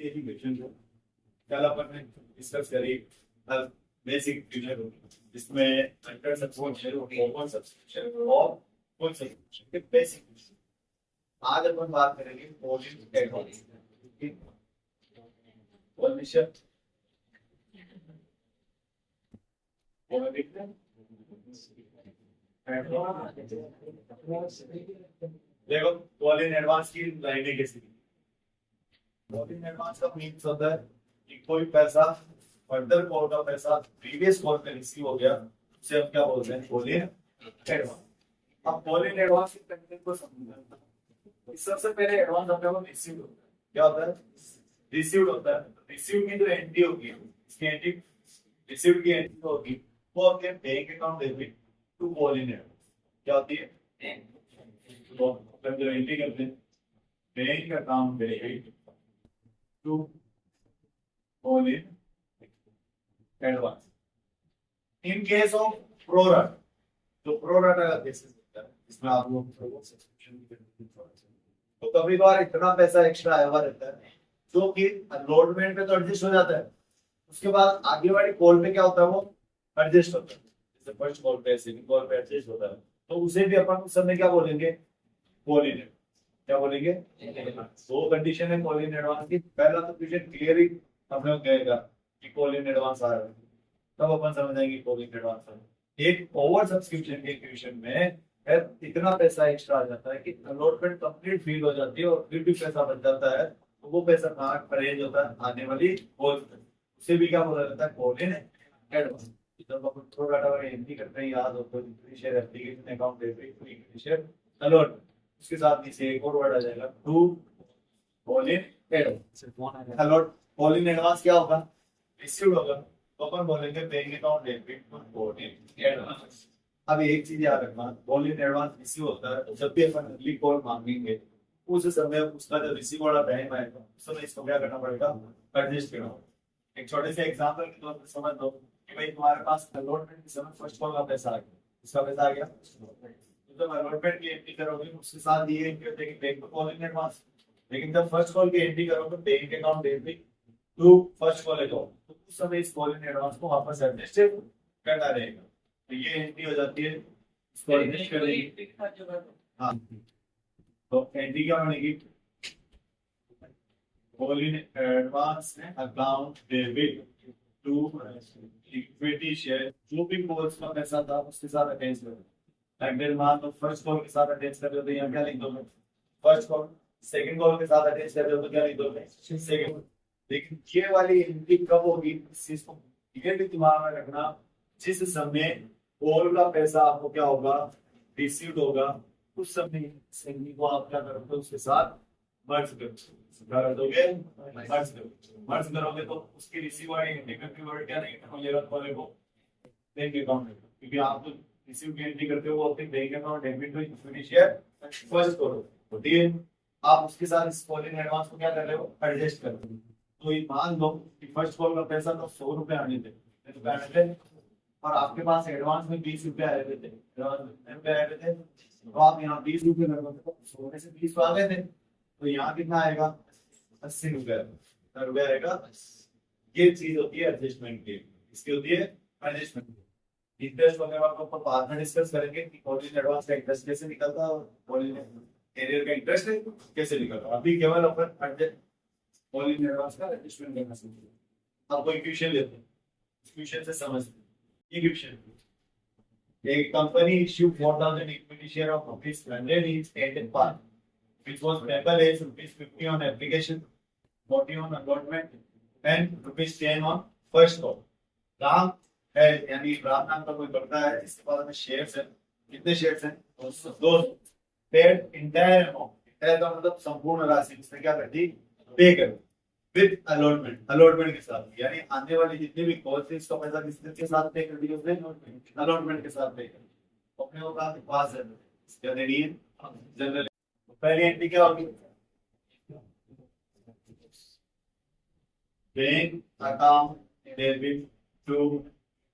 Education को कल अपन ने डिस्कस करी बेसिक ट्यूनर जिसमें अंडर सब्सक्रिप्शन कॉमन सब्सक्रिप्शन और फुल सब्सक्रिप्शन के बेसिक। आज अपन बात करेंगे पॉलिश एडवांस पॉलिश देखो पॉलिन एडवांस की लाइनें कैसी। पॉलिन एडवांस का मीन्स होता है कि कोई पैसा फर्दर कॉल का पैसा प्रीवियस कॉल पे रिसीव हो गया उसे हम क्या बोलते हैं पॉलिन एडवांस। अब पॉलिन एडवांस के कंटेंट को समझना सबसे पहले एडवांस अपने को रिसीव होता है। क्या होता है? रिसीव्ड होता है। रिसीव की जो एंट्री होगी इसकी एंट्री रिसीव्ड की एंट्री होगी वो आपके बैंक अकाउंट डेबिट टू पॉलिन एडवांस क्या होती है? तो हम जो एंट्री करते हैं बैंक अकाउंट डेबिट टू पॉलिन advance. In case of prorate तो प्रोरैट का केसेस होता है इसमें आप लोग सब्सक्रिप्शन तो कभी बार इतना पैसा एक्स्ट्रा आया हुआ रहता है जो कि अलॉटमेंट पे तो एडजस्ट हो जाता है, उसके बाद आगे वाली कॉल पे क्या होता है वो एडजस्ट होता है। जैसे फर्स्ट कॉल पे सेकंड कॉल पे एडजस्ट होता है तो उसे भी अपन उस समय क्या बोलेंगे? पॉलिन। क्या बोलेंगे? दो कंडीशन है पॉलिन एडवांस की। पहला तो क्वेश्चन क्लियर ही हमने कहेगा कि पॉलिन एडवांस आ रहा है तब अपन समझेंगे पॉलिन एडवांस है। एक ओवर सब्सक्रिप्शन के क्वेश्चन में इतना पैसा एक्स्ट्रा आ जाता है कि अलॉटमेंट कंप्लीट फील हो जाती है और फिर भी पैसा बच जाता है तो वो पैसा कहाँ परहेज होता है? आने वाली कॉल पे। उसे भी क्या बोला जाता है? पॉलिन एडवांस। जब अपन थ्रो डाटा का एंट्री करते हैं याद हो तो share application account debit share allot उसके साथ नीचे एक और वर्ड आ जाएगा टू पॉलिन एडवांस। अलॉट पॉलिन एडवांस क्या होगा? रिसीव्ड होगा तो अपन बोलेंगे बैंक अकाउंट डेबिट टू पॉलिन एडवांस। अब एक चीज याद रखना पॉलिन एडवांस रिसीव होता है तो जब भी अपन अगली कॉल मांगेंगे उस समय उसका जो रिसीव वाला टाइम आएगा उस समय इसको क्या करना पड़ेगा? एडजस्ट करना पड़ेगा। एक छोटे से एग्जांपल के तौर पर समझ लो कि भाई तुम्हारे पास अलॉटमेंट के समय फर्स्ट कॉल का पैसा आ गया। इसका पैसा आ गया तो जब अलॉटमेंट की एंट्री करोगे उसके साथ ये एंट्री होती है कि बैंक पॉलिन एडवांस। लेकिन जब फर्स्ट कॉल की एंट्री करोगे bank account debit to first call account तो उस समय इस पॉलिन एडवांस को वापस एडजस्ट करना रहेगा। तो ये एंट्री हो जाती है इसको एडजस्ट करेंगे। हाँ तो एंट्री क्या बनेगी? पॉलिन advance account debit to equity share जो भी कॉल्स का पैसा था उसके साथ अटैच कर दो। लाइक मान लो फर्स्ट कॉल के साथ अटैच कर दो तो यहाँ क्या लिख दोगे? First call. सेकंड कॉल के साथ अटैच कर दो तो क्या लिख दोगे? सेकंड। लेकिन ये वाली एंट्री कब होगी इस चीज को क्लियरली दिमाग में रखना जिस समय कॉल का पैसा आपको क्या होगा? रिसीव्ड होगा उस समय एंट्री को आप क्या करोगे? उसके साथ मर्ज कर दोगे। मर्ज करोगे तो उसकी रिसीव वाली एंट्री करके वर्ड क्या नहीं मिलेगा कॉल को? बैंक अकाउंट क्योंकि आप तो रिसीव की एंट्री करते हो वो अपने bank account debit to equity share first करो होती है। आप उसके साथ इस पॉलिन एडवांस को क्या कर रहे हो? एडजस्ट कर रहे हो। तो ये मान लो कि फर्स्ट कॉल का पैसा तो 100 रुपए आने थे और आपके पास एडवांस में 20 रुपए आए थे तो आप यहाँ 20 रुपए लगोगे तो 100 में से 20 आ गए थे तो यहाँ कितना आएगा? 80 रुपए आएगा। ये चीज होती है एडजस्टमेंट की। इसकी होती है एडजस्टमेंट। इंटरेस्ट वगैरह को बाद में डिस्कस करेंगे कि पॉलिन एडवांस का इंटरेस्ट कैसे निकलता है और पॉलिन एरियर का इंटरेस्ट कैसे निकलता है। अभी केवल अपन पॉलिन एडवांस का एडजस्टमेंट करना सीखिए। अब कोई क्वेश्चन लेते हैं क्वेश्चन से समझते हैं। ये question a company issued 4,000 equity share of rupees 100 each at a par, which was payable as rupees 50 on application, 40 on allotment, and rupees 10 on first call. Ram है यानी राम नाम का कोई बंदा है जिसके पास में शेयर्स है। कितने शेयर्स हैं? 200। Paid entire amount. इंटायर का मतलब संपूर्ण राशि उसने क्या कर दी? पे कर विद अलॉटमेंट के साथ यानी आने वाली जितनी भी कॉल थी इसका पैसा किसके साथ पे कर दिया उसने? अलॉटमेंट के साथ पे कर। अपने को कहा पास है क्या देनी है? जनरल। पहली एंट्री क्या होगी? Bank account debit to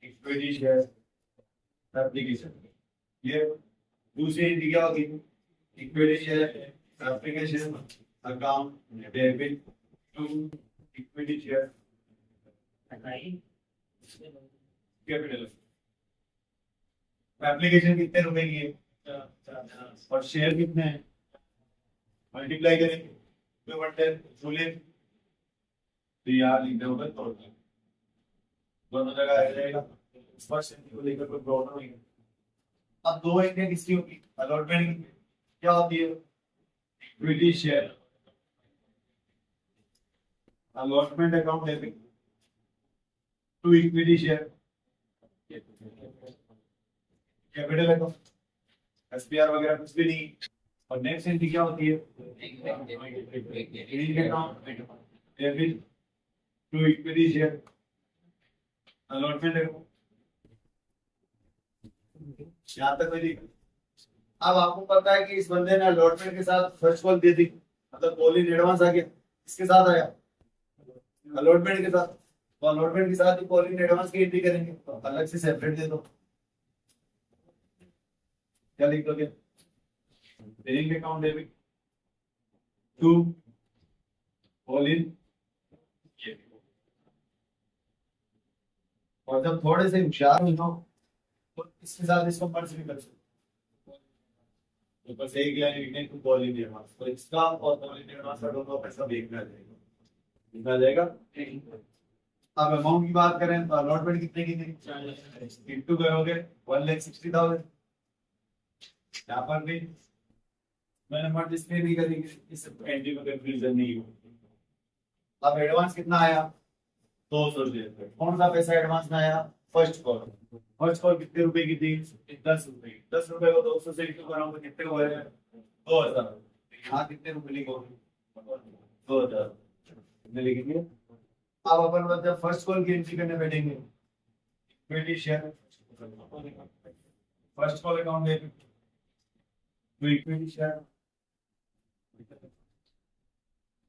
equity share application. ये दूसरी एंट्री क्या होगी? Equity share application account debit to equity share capital. Application कितने रुपए की है और शेयर कितने हैं, मल्टीप्लाई करेंगे तो बनते हैं तो यार लिखते होगा तो दोनों जगह आ जाएगा। फर्स्ट एंट्री को लेकर कोई प्रॉब्लम नहीं है। अब दो एंट्री किसकी होगी, अलॉटमेंट की। क्या होती है, equity share allotment account debit to equity share capital account, SPR वगैरह कुछ भी नहीं। और नेक्स्ट एंट्री क्या होती है, debit to equity share allotment account. यहाँ तक मेरी। अब आपको पता है कि इस बंदे ने अलॉटमेंट के साथ फर्स्ट कॉल दे दी, मतलब कॉल इन एडवांस आ गया, इसके साथ आया अलॉटमेंट के साथ, तो अलॉटमेंट के साथ ही कॉल इन एडवांस की एंट्री करेंगे, तो अलग से सेपरेट दे दो। क्या लिख दोगे, billing account debit to call in, और जब थोड़े से होशियार हो जाओ तो इसके साथ इसको मर्ज भी कर सकते हो, तो बस एक लाइन लिखने को कॉल इन एडवांस, तो इसका और कॉल इन एडवांस का दोनों पैसा देखना जाएगा, लिखा जाएगा। अब अमाउंट की बात करें तो अलॉटमेंट कितने की थी, इंटू करोगे 1,60,000। यहाँ पर भी मैंने मर्ज इसमें भी करेंगे, इस एंट्री में कंफ्यूजन नहीं होगी। अब एडवांस कितना आया, 200 रुपये। कौन सा पैसा एडवांस में आया, फर्स्ट कॉल। फर्स्ट कॉल कितने रुपए की थी, 10 रुपए। 10 रुपए को 200 से इंटू कराऊंगा कितने हो गए, 2000। यहाँ कितने रुपए लिखोगे, 2000 कितने लिखेंगे। अब अपन मतलब फर्स्ट कॉल की एंट्री करने बैठेंगे, equity share first call account है तो इक्विटी शेयर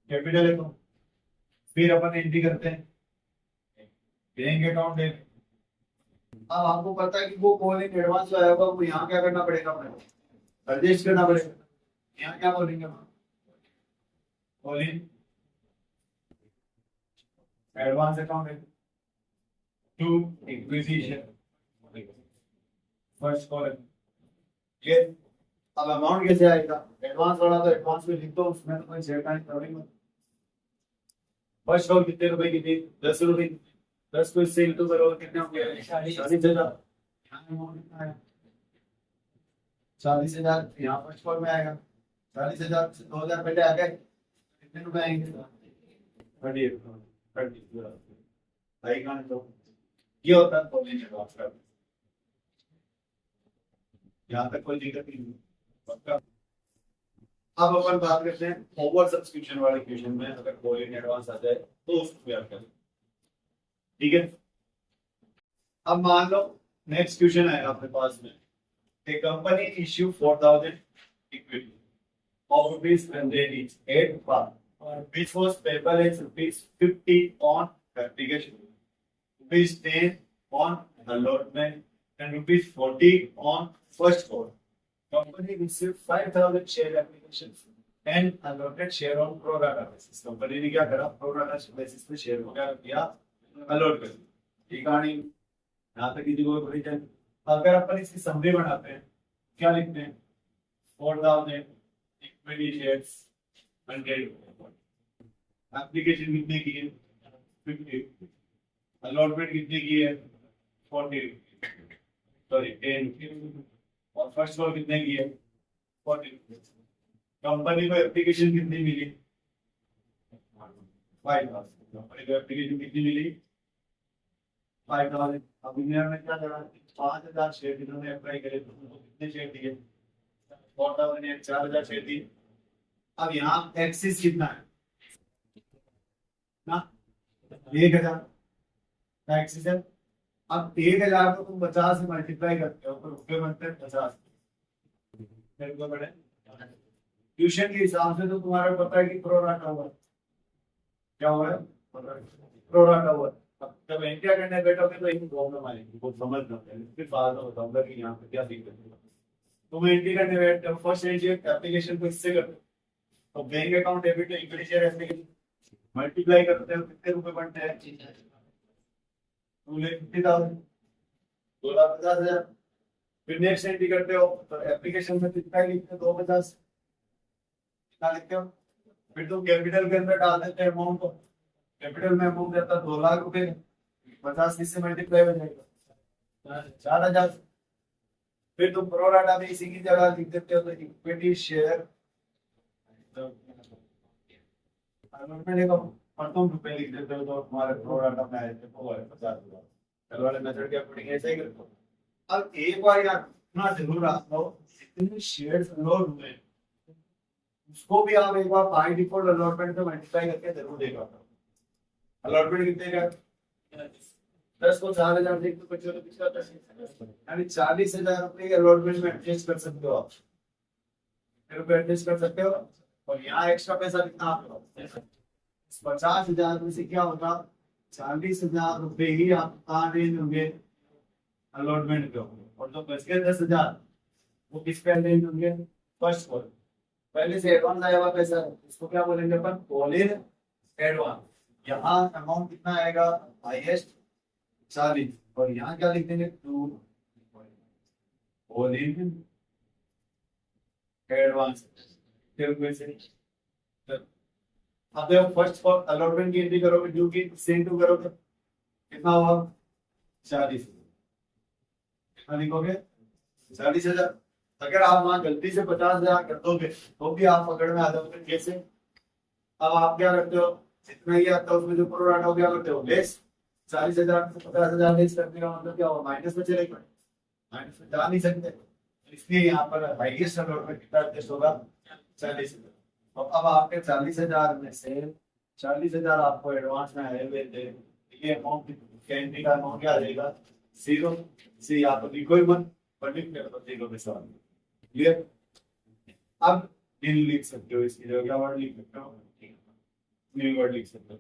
कैपिटल अकाउंट, फिर अपन एंट्री करते हैं बैंक अकाउंट है। अब आपको पता है कि वो कॉल इन एडवांस जो आया होगा वो यहाँ क्या करना पड़ेगा, अपने एडजस्ट करना पड़ेगा। यहाँ क्या बोलेंगे, कॉल इन एडवांस अकाउंट है to equity share first call. ये अब अमाउंट कैसे आएगा, एडवांस वाला तो एडवांस में लिख दो, उसमें तो कोई छेड़खानी करेंगे। फर्स्ट कॉल कितने रुपए की थी, 10 रुपए। 10 को इससे इंटू करो कितने हो गए, 40,000। 40,000 यहाँ फर्स्ट कॉल में आएगा, 40,000 से 2,000 पहले आ गए, कितने रुपए आएंगे, 30। तो ये होता है कॉल इन एडवांस का। यहाँ तक कोई दिक्कत नहीं पक्का। अब अपन बात करते हैं ओवर सब्सक्रिप्शन वाले क्वेश्चन में, अगर कॉल इन एडवांस आ जाए तो उसको क्या करें, ठीक है। अब मान लो नेक्स्ट क्वेश्चन है आपके पास में, a company issue 4,000 equity of ₹100 each at par, which was payable as ₹50 on application, ₹10 on allotment, and ₹40 on first call. Company received 5,000 share applications and allotted share on pro rata basis. Company ने क्या करा, pro rata basis पे share को क्या किया, allot कर दिया। ठीक है, यहाँ तक किसी को कोई टेंशन। अगर अपन इसकी समरी बनाते हैं, क्या लिखते हैं, 4,000 इक्विटी शेयर्स 100, एप्लीकेशन कितने की है, 50, अलॉटमेंट कितने की है, 40, सॉरी 10, और फर्स्ट कॉल कितने की है, 40। कंपनी को एप्लीकेशन कितनी मिली, 5,000। कंपनी को एप्लीकेशन कितनी मिली, 5,000। अब इंडिया में क्या करा, 5,000 शेयर जिन्होंने अप्लाई करे तो उनको कितने शेयर दिए, 4,000 ने 4,000 शेयर दिए। अब यहाँ एक्सिस कितना है ना, 1,000 एक्सिस है। अब 1,000 को तुम 50 से मल्टीप्लाई करते हो तो रुपये बनते हैं 50। ट्यूशन के हिसाब से तो तुम्हारा पता है कि प्रो राटा हुआ, क्या हुआ है, प्रो राटा हुआ। जब एंट्री करने बैठोगे तो एक प्रॉब्लम आएगी, बहुत समझना पड़ेगा। फिर बाद में बताऊंगा कि यहाँ पे क्या दिक्कत है। तुम एंट्री करने बैठते हो, फर्स्ट एंट्री एप्लीकेशन को इससे करते हो, तो bank account debit to equity share application multiply करते हो कितने रुपए बनते हैं? 2,50,000, 2,50,000। फिर नेक्स्ट एंट्री करते हो तो एप्लीकेशन में कितना लिखते हो? 250 कितना लिखते हो? फिर तुम कैपिटल के अंदर डाल देते हैं अमाउंट को। कैपिटल में अमाउंट रहता है 2,00,000 रुपए, 50 से मल्टीप्लाई हो जाएगा 4,000। फिर तुम प्रो राटा में इसी की जगह लिख देते हो तो इक्विटी शेयर और तुम रुपए लिख देते हो तो तुम्हारे प्रो राटा में आए थे वो है 50,000। कल वाले मेथड के अकॉर्डिंग ऐसे ही करते हो। अब एक बार यार इतना जरूर आता हो जितने शेयर्स अलॉट हुए उसको भी आप एक बार बाय डिफॉल्ट अलॉटमेंट में मल्टीप्लाई करके जरूर देगा। अलॉटमेंट कितने का? 10 को 4,000 देख तो बच्चों ने पिछला 10 यानी 40,000 रुपए के अलॉटमेंट में एडजस्ट कर सकते हो आप। रुपए एडजस्ट कर सकते हो। और यहाँ एक्स्ट्रा पैसा कितना आपका? 50,000 में से क्या होगा? 40,000 रुपए ही आप अरेंज होंगे अलॉटमेंट पे। और जो बच गए 10,000 वो किस पे अरेंज होंगे? First call. पहले से एडवांस आया हुआ पैसा इसको क्या बोलेंगे अपन? Call in advance. यहाँ अमाउंट कितना आएगा? हाईएस्ट 40 और यहाँ क्या लिख देंगे? 2 कॉल इन एडवांस। अब देखो फर्स्ट फॉर अलॉटमेंट की एंट्री करोगे ड्यू की सेम टू करोगे कितना हुआ? 40। कितना लिखोगे? 40,000। अगर आप वहां गलती से 50,000 कर दोगे तो भी आप पकड़ में आ जाओगे। कैसे? अब आप क्या करते हो? जितना ही आता है उसमें जो प्रो राटा हो क्या करते हो? लेस 40,000 से 50,000 लेस करने का मतलब क्या हुआ? माइनस में चलेगा। माइनस में जा नहीं सकते इसलिए यहाँ पर हाईएस्ट अलॉटमेंट कितना एडजस्ट होगा? 40,000। तो अब आपके 40,000 में से 40,000 आपको एडवांस में आए हुए थे। ये अमाउंट कैंडी का अमाउंट क्या आ जाएगा? 0 से यहाँ पर लिखो ही मत पढ़ने के सवाल क्लियर। अब इन लिख सकते हो इसकी जगह क्या वर्ड लिख सकते हो? न्यू वर्ड लिख सकते हो।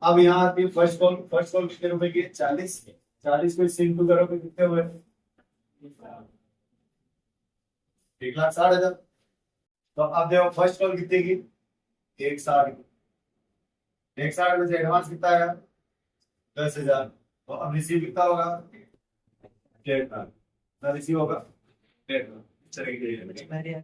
अब यहाँ आती है फर्स्ट कॉल कितने रुपए की? 40। 40 को इससे इंटू करोगे कितने हुए? 1,60,000। तो अब देखो फर्स्ट कॉल कितने की? 1,60। 1,60 में से एडवांस कितना आया? 10,000। तो अब रिसीव कितना होगा? 1,50,000। रिसीव होगा 1,50,000। चलेगी।